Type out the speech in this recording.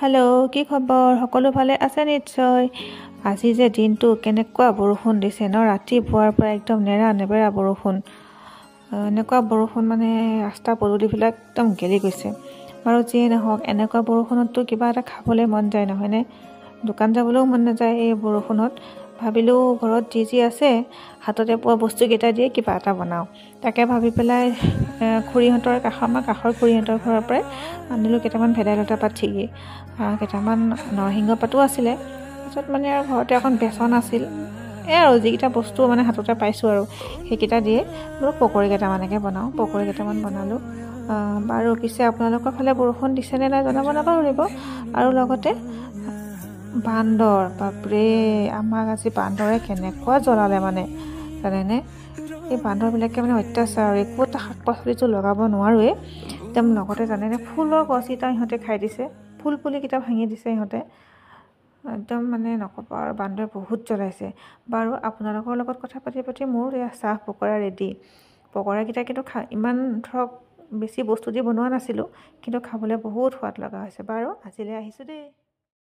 Hello' কি খবৰ? সকলো ভালে আছে নিশ্চয়। আজি যে দিনটো কেনেকুৱা বৰষুণ দিছে ন, ৰাতিপুৱাৰ পৰা একদম নেৰা বৰষুণ। এনেকুৱা বৰষুণ মানে ৰাস্তা পদূলিবিলাক একদম গেলি গৈছে। বাৰু যিয়ে নহওক, এনেকুৱা বৰষুণততো কিবা এটা খাবলৈ মন যায় নহয়নে? দোকান যাবলৈও মন নাযায় এই বৰষুণত। ভাবিলোঁ ঘৰত যি আছে হাততে পোৱা বস্তুকেইটা দিয়ে কিবা এটা বনাওঁ। তাকে ভাবি পেলাই খুৰীহঁতৰ আমাৰ কাষৰ খুৰীহঁতৰ ঘৰৰ পৰাই আনিলোঁ কেইটামান ভেদাইলতা পাত ছিগি, কেইটামান নৰসিংহ পাতো আছিলে। তাৰপিছত মানে আৰু ঘৰতে এখন বেচন আছিল, আৰু যিকেইটা বস্তু মানে হাততে পাইছোঁ আৰু সেইকেইটা দিয়ে বোলো পকৰি কেইটামানকে বনাওঁ। পকৰি কেইটামান বনালোঁ। বাৰু পিছে আপোনালোকৰ ফালে বৰষুণ দিছেনে নাই জনাব নাপাহৰিব। আৰু লগতে বান্দৰ, বাপৰে আমাক আজি বান্দৰে কেনেকুৱা জ্বলালে মানে জানেনে? এই বান্দৰবিলাকে মানে অত্যাচাৰ, আৰু একো এটা শাক পাচলিটো লগাব নোৱাৰোৱে। একদম লগতে জানেনে, ফুলৰ গছকেইটা ইহঁতে খাই দিছে, ফুল পুলিকেইটা ভাঙি দিছে ইহঁতে। একদম মানে নক'ব আৰু, বান্দৰে বহুত জ্বলাইছে। বাৰু আপোনালোকৰ লগত কথা পাতি মোৰ চাহ পকৰা ৰেডি। পকৰাকেইটা কিন্তু ইমান ধৰক বেছি বস্তু দি বনোৱা নাছিলোঁ, কিন্তু খাবলৈ বহুত সোৱাদ লগা হৈছে। বাৰু আজিলৈ আহিছোঁ দেই।